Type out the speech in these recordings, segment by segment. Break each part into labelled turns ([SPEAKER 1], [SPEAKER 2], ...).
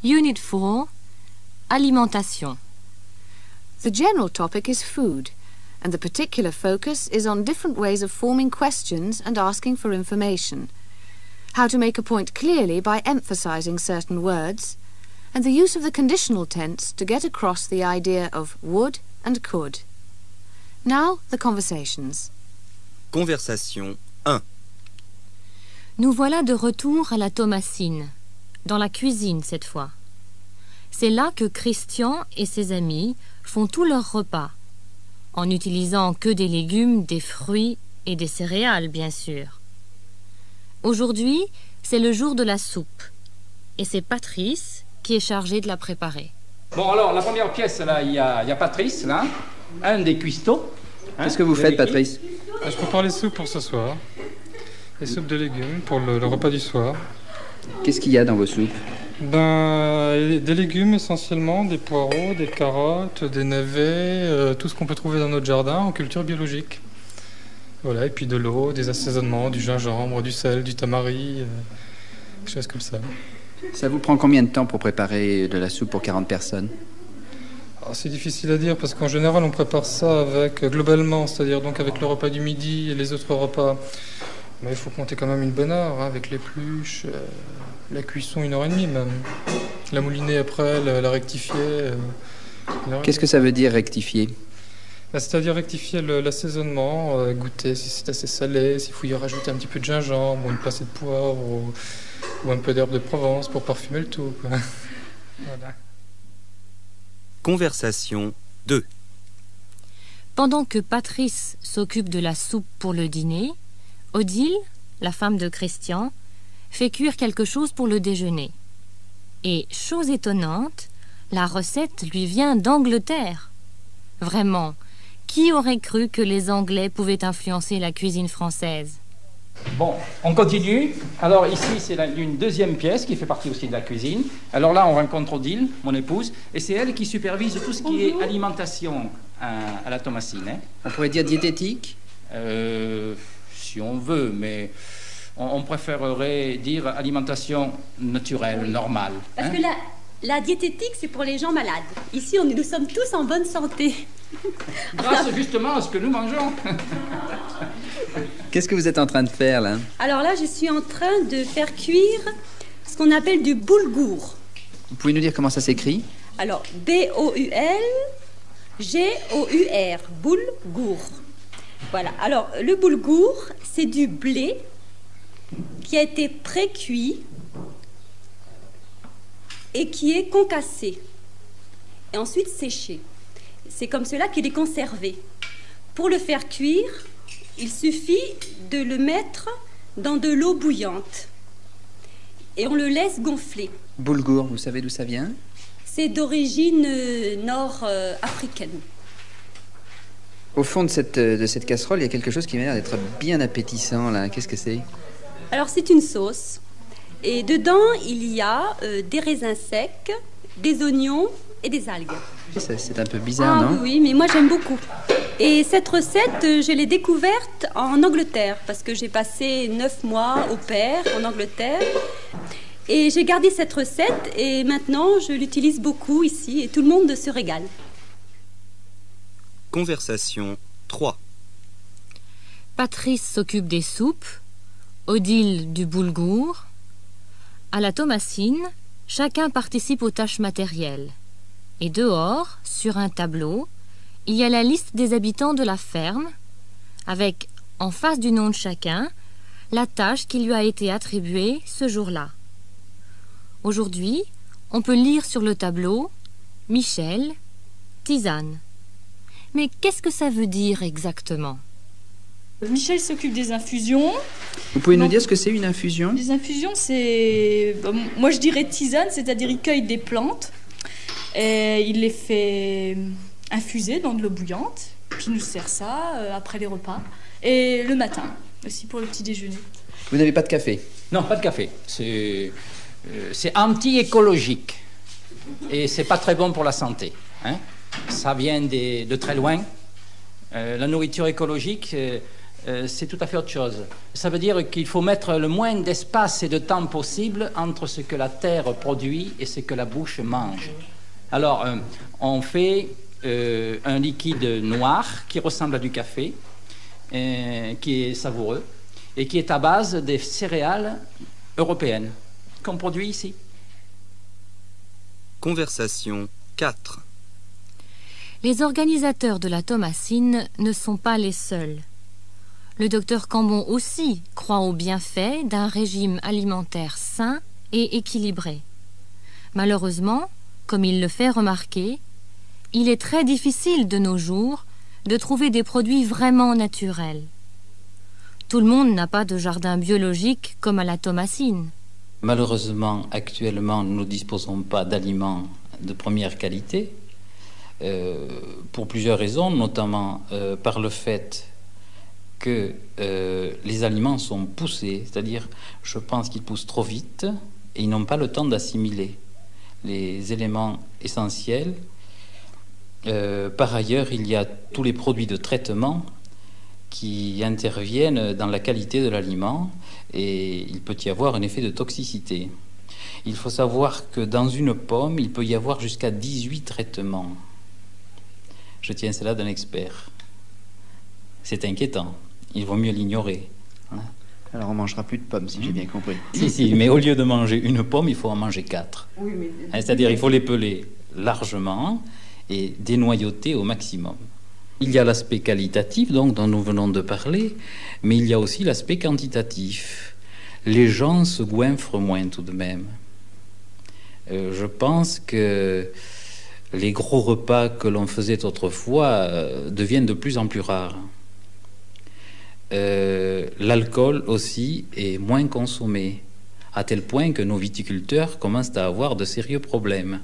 [SPEAKER 1] Unit 4, Alimentation.
[SPEAKER 2] The general topic is food, and the particular focus is on different ways of forming questions and asking for information, how to make a point clearly by emphasizing certain words, and the use of the conditional tense to get across the idea of would and could. Now, the conversations.
[SPEAKER 3] Conversation 1.
[SPEAKER 1] Nous voilà de retour à la Thomasine, dans la cuisine cette fois. C'est là que Christian et ses amis font tous leurs repas, en n'utilisant que des légumes, des fruits et des céréales, bien sûr. Aujourd'hui, c'est le jour de la soupe, et c'est Patrice qui est chargé de la préparer.
[SPEAKER 4] Bon, alors, la première pièce, là, il y a Patrice, là, un des cuistots.
[SPEAKER 5] Qu'est-ce que vous faites, Patrice?
[SPEAKER 6] Je prépare les soupes pour ce soir. Les soupes de légumes pour le repas du soir.
[SPEAKER 5] Qu'est-ce qu'il y a dans vos soupes?
[SPEAKER 6] Des légumes essentiellement, des poireaux, des carottes, des navets, tout ce qu'on peut trouver dans notre jardin en culture biologique. Voilà, et puis de l'eau, des assaisonnements, du gingembre, du sel, du tamari, des choses comme ça.
[SPEAKER 5] Ça vous prend combien de temps pour préparer de la soupe pour 40 personnes?
[SPEAKER 6] Alors, c'est difficile à dire parce qu'en général on prépare ça globalement, c'est-à-dire donc avec le repas du midi et les autres repas. Mais il faut compter quand même une bonne heure, hein, avec l'épluche, la cuisson 1h30 même. La moulinée après, la rectifier.
[SPEAKER 5] Qu'est-ce que ça veut dire rectifier?
[SPEAKER 6] C'est-à-dire rectifier l'assaisonnement, goûter si c'est assez salé, s'il faut y rajouter un petit peu de gingembre, ou une pincée de poivre, ou un peu d'herbe de Provence pour parfumer le tout, quoi. Voilà.
[SPEAKER 3] Conversation 2.
[SPEAKER 1] Pendant que Patrice s'occupe de la soupe pour le dîner, Odile, la femme de Christian, fait cuire quelque chose pour le déjeuner. Et, chose étonnante, la recette lui vient d'Angleterre. Vraiment, qui aurait cru que les Anglais pouvaient influencer la cuisine française?
[SPEAKER 4] Bon, on continue. Alors ici, c'est une deuxième pièce qui fait partie aussi de la cuisine. Alors là, on rencontre Odile, mon épouse, et c'est elle qui supervise tout ce qui est alimentation à la Thomasine. Hein.
[SPEAKER 5] On pourrait dire diététique?
[SPEAKER 4] Si on veut, mais on préférerait dire alimentation naturelle, normale.
[SPEAKER 7] Parce que la diététique, c'est pour les gens malades. Ici, nous sommes tous en bonne santé.
[SPEAKER 4] Grâce justement à ce que nous mangeons.
[SPEAKER 5] Qu'est-ce que vous êtes en train de faire, là?
[SPEAKER 7] Alors là, je suis en train de faire cuire ce qu'on appelle du boulgour.
[SPEAKER 5] Vous pouvez nous dire comment ça s'écrit?
[SPEAKER 7] Alors, B-O-U-L-G-O-U-R, boulgour. Voilà, alors le boulgour, c'est du blé qui a été pré-cuit et qui est concassé et ensuite séché. C'est comme cela qu'il est conservé. Pour le faire cuire, il suffit de le mettre dans de l'eau bouillante et on le laisse gonfler.
[SPEAKER 5] Boulgour, vous savez d'où ça vient?
[SPEAKER 7] C'est d'origine nord-africaine.
[SPEAKER 5] Au fond de cette casserole, il y a quelque chose qui m'a l'air d'être bien appétissant, là. Qu'est-ce que c'est?
[SPEAKER 7] Alors, c'est une sauce. Et dedans, il y a des raisins secs, des oignons et des algues.
[SPEAKER 5] C'est un peu bizarre, non?
[SPEAKER 7] Oui, mais moi, j'aime beaucoup. Et cette recette, je l'ai découverte en Angleterre, parce que j'ai passé 9 mois au pair en Angleterre. Et j'ai gardé cette recette, et maintenant, je l'utilise beaucoup ici, et tout le monde se régale.
[SPEAKER 3] Conversation 3.
[SPEAKER 1] Patrice s'occupe des soupes, Odile du boulgour. À la Thomasine, chacun participe aux tâches matérielles. Et dehors, sur un tableau, il y a la liste des habitants de la ferme, avec, en face du nom de chacun, la tâche qui lui a été attribuée ce jour-là. Aujourd'hui, on peut lire sur le tableau « Michel, tisane ». Mais qu'est-ce que ça veut dire exactement?
[SPEAKER 8] Michel s'occupe des infusions.
[SPEAKER 5] Vous pouvez nous dire ce que c'est une infusion?
[SPEAKER 8] Les infusions, c'est... moi, je dirais tisane, c'est-à-dire il cueille des plantes, et il les fait infuser dans de l'eau bouillante, puis il nous sert ça après les repas, et le matin, aussi pour le petit déjeuner.
[SPEAKER 5] Vous n'avez pas de café?
[SPEAKER 4] Non, pas de café. C'est anti-écologique. Et c'est pas très bon pour la santé. Hein? Ça vient de très loin. La nourriture écologique, c'est tout à fait autre chose. Ça veut dire qu'il faut mettre le moins d'espace et de temps possible entre ce que la terre produit et ce que la bouche mange. Alors, on fait un liquide noir qui ressemble à du café, qui est savoureux et qui est à base des céréales européennes qu'on produit ici.
[SPEAKER 3] Conversation 4.
[SPEAKER 1] Les organisateurs de la Thomasine ne sont pas les seuls. Le docteur Cambon aussi croit aux bienfaits d'un régime alimentaire sain et équilibré. Malheureusement, comme il le fait remarquer, il est très difficile de nos jours de trouver des produits vraiment naturels. Tout le monde n'a pas de jardin biologique comme à la Thomasine.
[SPEAKER 9] Malheureusement, actuellement, nous ne disposons pas d'aliments de première qualité, pour plusieurs raisons, notamment par le fait que les aliments sont poussés, c'est-à-dire, je pense qu'ils poussent trop vite et ils n'ont pas le temps d'assimiler les éléments essentiels. Par ailleurs, il y a tous les produits de traitement qui interviennent dans la qualité de l'aliment et il peut y avoir un effet de toxicité. Il faut savoir que dans une pomme, il peut y avoir jusqu'à 18 traitements. Je tiens cela d'un expert. C'est inquiétant. Il vaut mieux l'ignorer.
[SPEAKER 5] Alors on mangera plus de pommes, si j'ai bien compris.
[SPEAKER 9] Si, mais au lieu de manger une pomme, il faut en manger 4. Oui, mais... C'est-à-dire il faut les peler largement et dénoyauter au maximum. Il y a l'aspect qualitatif, donc, dont nous venons de parler, mais il y a aussi l'aspect quantitatif. Les gens se goinfrent moins tout de même. Je pense que les gros repas que l'on faisait autrefois deviennent de plus en plus rares. L'alcool aussi est moins consommé, à tel point que nos viticulteurs commencent à avoir de sérieux problèmes,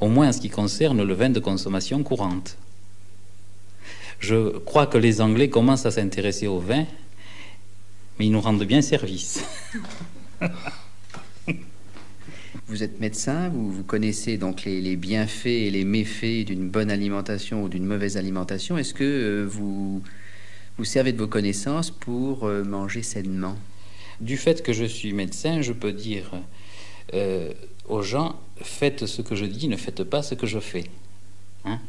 [SPEAKER 9] au moins en ce qui concerne le vin de consommation courante. Je crois que les Anglais commencent à s'intéresser au vin, mais ils nous rendent bien service.
[SPEAKER 5] Vous êtes médecin, vous connaissez donc les bienfaits et les méfaits d'une bonne alimentation ou d'une mauvaise alimentation. Est-ce que vous servez de vos connaissances pour manger sainement?
[SPEAKER 9] Du fait que je suis médecin, je peux dire aux gens, faites ce que je dis, ne faites pas ce que je fais. Hein?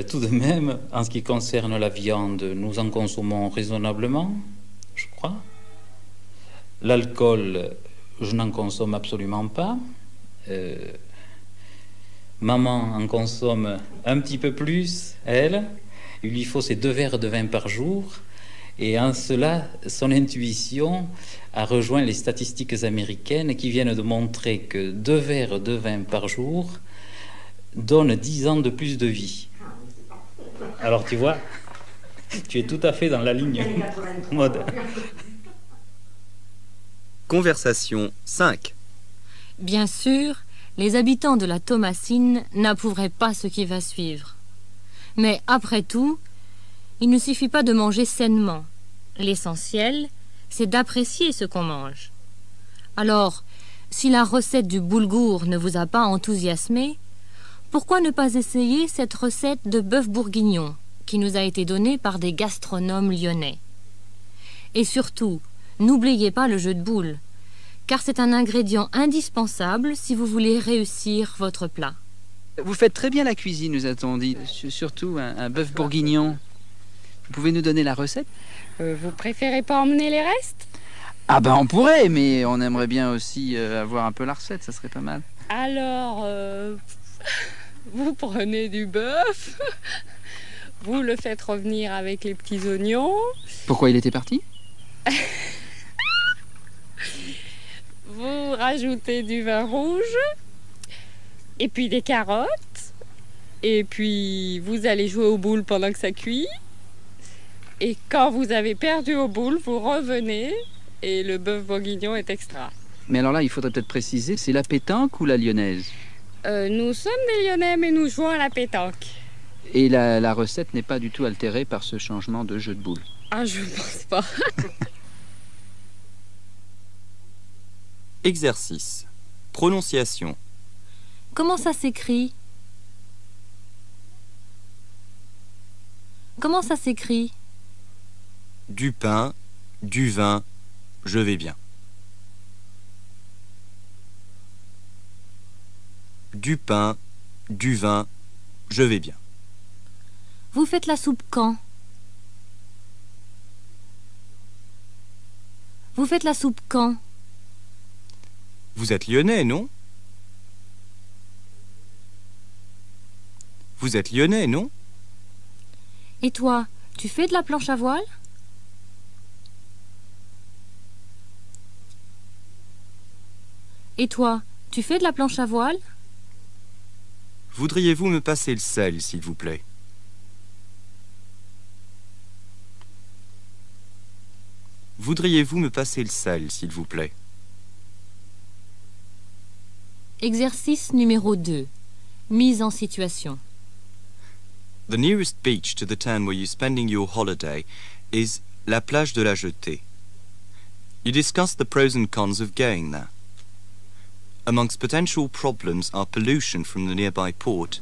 [SPEAKER 9] Tout de même, en ce qui concerne la viande, nous en consommons raisonnablement, je crois. L'alcool, je n'en consomme absolument pas. Maman en consomme un petit peu plus, elle. Il lui faut ses 2 verres de vin par jour. Et en cela, son intuition a rejoint les statistiques américaines qui viennent de montrer que 2 verres de vin par jour donnent 10 ans de plus de vie. Alors tu vois, tu es tout à fait dans la ligne mode.
[SPEAKER 3] Conversation 5.
[SPEAKER 1] Bien sûr, les habitants de la Thomasine n'approuveraient pas ce qui va suivre. Mais après tout, il ne suffit pas de manger sainement. L'essentiel, c'est d'apprécier ce qu'on mange. Alors, si la recette du boulgour ne vous a pas enthousiasmé, pourquoi ne pas essayer cette recette de bœuf bourguignon qui nous a été donnée par des gastronomes lyonnais? Et surtout, n'oubliez pas le jeu de boules, car c'est un ingrédient indispensable si vous voulez réussir votre plat.
[SPEAKER 5] Vous faites très bien la cuisine, nous a-t-on dit, surtout un bœuf bourguignon. Vous pouvez nous donner la recette?
[SPEAKER 10] Vous préférez pas emmener les restes?
[SPEAKER 5] Ah ben on pourrait, mais on aimerait bien aussi avoir un peu la recette, ça serait pas mal.
[SPEAKER 10] Alors, vous prenez du bœuf, vous le faites revenir avec les petits oignons.
[SPEAKER 5] Pourquoi il était parti?
[SPEAKER 10] Vous rajoutez du vin rouge, et puis des carottes, et puis vous allez jouer aux boules pendant que ça cuit. Et quand vous avez perdu aux boules, vous revenez, et le bœuf bourguignon est extra.
[SPEAKER 5] Mais alors là, il faudrait peut-être préciser, c'est la pétanque ou la lyonnaise?
[SPEAKER 10] Nous sommes des Lyonnais, mais nous jouons à la pétanque.
[SPEAKER 5] Et la recette n'est pas du tout altérée par ce changement de jeu de boules?
[SPEAKER 10] Ah, je pense pas.
[SPEAKER 3] Exercice. Prononciation.
[SPEAKER 1] Comment ça s'écrit? Comment ça s'écrit?
[SPEAKER 3] Du pain, du vin, je vais bien. Du pain, du vin, je vais bien.
[SPEAKER 1] Vous faites la soupe quand? Vous faites la soupe quand?
[SPEAKER 3] Vous êtes lyonnais, non? Vous êtes lyonnais, non?
[SPEAKER 1] Et toi, tu fais de la planche à voile? Et toi, tu fais de la planche à voile?
[SPEAKER 3] Voudriez-vous me passer le sel, s'il vous plaît? Voudriez-vous me passer le sel, s'il vous plaît?
[SPEAKER 1] Exercice numéro 2. Mise en situation.
[SPEAKER 3] The nearest beach to the town where you're spending your holiday is la plage de la Jetée. You discuss the pros and cons of going there. Amongst potential problems are pollution from the nearby port,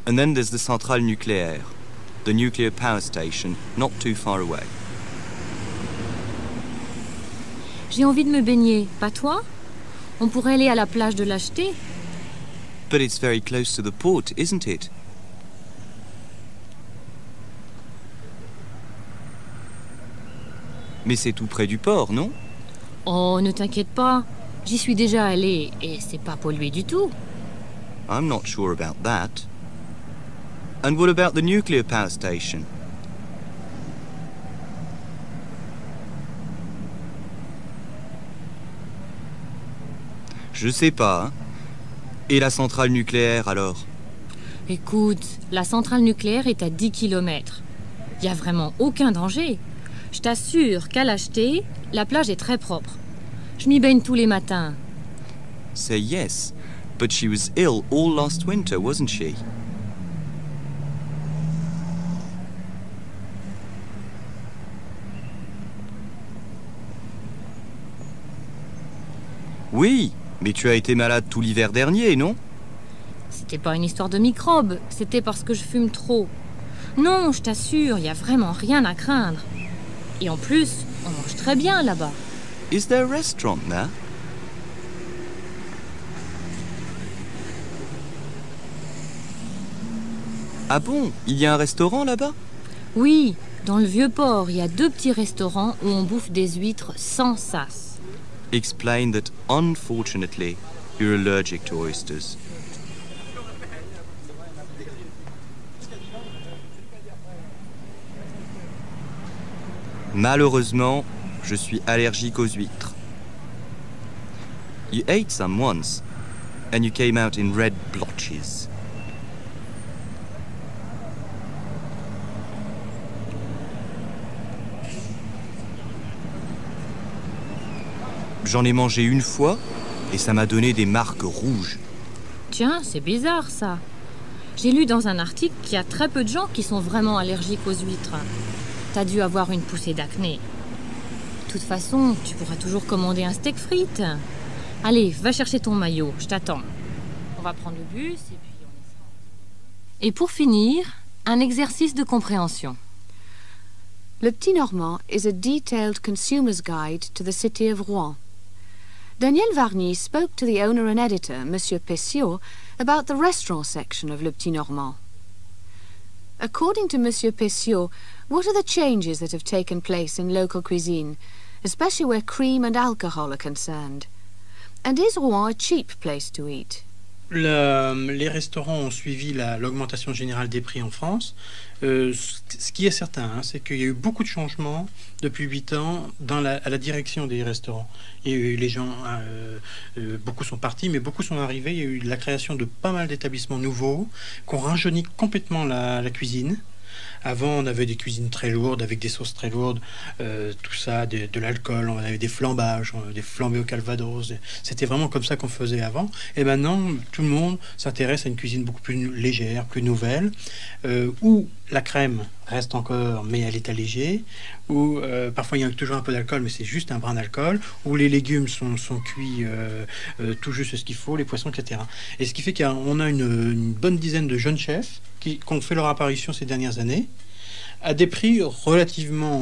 [SPEAKER 3] and then there's the centrale nucléaire, the nuclear power station not too far away.
[SPEAKER 1] J'ai envie de me baigner, pas toi? On pourrait aller à la plage de la Jetée.
[SPEAKER 3] But it's very close to the port, isn't it? Mais c'est tout près du port, non?
[SPEAKER 1] Oh, ne t'inquiète pas. J'y suis déjà allée et c'est pas pollué du tout.
[SPEAKER 3] I'm not sure about that. And what about the nuclear power station? Je sais pas, hein. Et la centrale nucléaire, alors?
[SPEAKER 1] Écoute, la centrale nucléaire est à 10 km. Il n'y a vraiment aucun danger. Je t'assure qu'à la Jetée, la plage est très propre. Je m'y baigne tous les matins.
[SPEAKER 3] Say yes, but she was ill all last winter, wasn't she? Oui, mais tu as été malade tout l'hiver dernier, non?
[SPEAKER 1] C'était pas une histoire de microbes, c'était parce que je fume trop. Non, je t'assure, il n'y a vraiment rien à craindre. Et en plus, on mange très bien là-bas.
[SPEAKER 3] Is there a restaurant there? Ah bon? Il y a un restaurant là-bas?
[SPEAKER 1] Oui, dans le Vieux-Port, il y a 2 petits restaurants où on bouffe des huîtres sans sas.
[SPEAKER 3] Explain that, unfortunately, you're allergic to oysters. Malheureusement, je suis allergique aux huîtres. You ate some once, and you came out in red blotches. J'en ai mangé une fois, et ça m'a donné des marques rouges.
[SPEAKER 1] Tiens, c'est bizarre ça. J'ai lu dans un article qu'il y a très peu de gens qui sont vraiment allergiques aux huîtres. T'as dû avoir une poussée d'acné. De toute façon, tu pourras toujours commander un steak frites. Allez, va chercher ton maillot, je t'attends. On va prendre le bus et puis on y sera. Et pour finir, un exercice de compréhension.
[SPEAKER 2] Le Petit Normand is a detailed consumer's guide to the city of Rouen. Daniel Varny spoke to the owner and editor, Monsieur Pessiot, about the restaurant section of Le Petit Normand. According to Monsieur Pessiot, what are the changes that have taken place in local cuisine, especially where cream and alcohol are concerned? And is Rouen a cheap place to eat?
[SPEAKER 11] Les restaurants ont suivi l'augmentation générale des prix en France. Ce qui est certain, hein, c'est qu'il y a eu beaucoup de changements depuis 8 ans à la direction des restaurants. Il y a eu les gens, beaucoup sont partis, mais beaucoup sont arrivés. Il y a eu la création de pas mal d'établissements nouveaux qui ont rajeuni complètement la cuisine. Avant, on avait des cuisines très lourdes, avec des sauces très lourdes, tout ça, de l'alcool, on avait des flambages, des flambés au calvados. C'était vraiment comme ça qu'on faisait avant. Et maintenant, tout le monde s'intéresse à une cuisine beaucoup plus légère, plus nouvelle, où la crème reste encore, mais elle est allégée, où parfois il y a toujours un peu d'alcool, mais c'est juste un brin d'alcool, où les légumes sont cuits tout juste ce qu'il faut, les poissons, etc. Et ce qui fait qu'on a une bonne dizaine de jeunes chefs qui ont fait leur apparition ces dernières années, à des prix relativement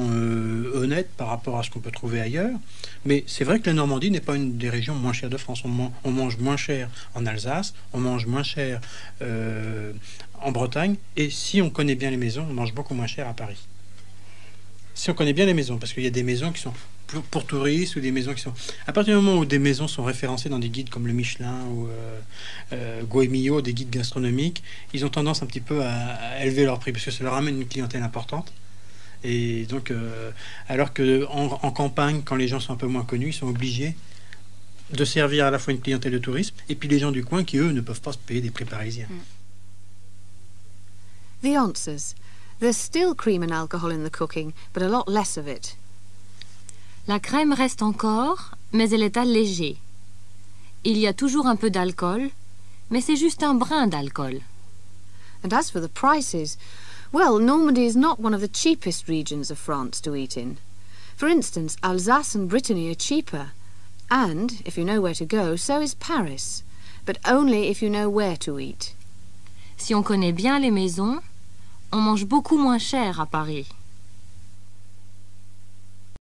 [SPEAKER 11] honnêtes par rapport à ce qu'on peut trouver ailleurs. Mais c'est vrai que la Normandie n'est pas une des régions moins chères de France. On mange moins cher en Alsace, on mange moins cher en Bretagne, et si on connaît bien les maisons, on mange beaucoup moins cher à Paris. Si on connaît bien les maisons, parce qu'il y a des maisons qui sont pour touristes, ou des maisons qui sont... À partir du moment où des maisons sont référencées dans des guides comme le Michelin ou Goemio, des guides gastronomiques, ils ont tendance un petit peu à élever leur prix, parce que ça leur amène une clientèle importante. Et donc, alors qu'en campagne, quand les gens sont un peu moins connus, ils sont obligés de servir à la fois une clientèle de tourisme, et puis les gens du coin qui, eux, ne peuvent pas se payer des prix parisiens.
[SPEAKER 2] The answers. There's still cream and alcohol in the cooking, but a lot less of it.
[SPEAKER 1] La crème reste encore, mais elle est allégée. Il y a toujours un peu d'alcool, mais c'est juste un brin d'alcool.
[SPEAKER 2] And as for the prices, well, Normandy is not one of the cheapest regions of France to eat in. For instance, Alsace and Brittany are cheaper. And, if you know where to go, so is Paris. But only if you know where to eat.
[SPEAKER 1] Si on connaît bien les maisons, on mange beaucoup moins cher à Paris.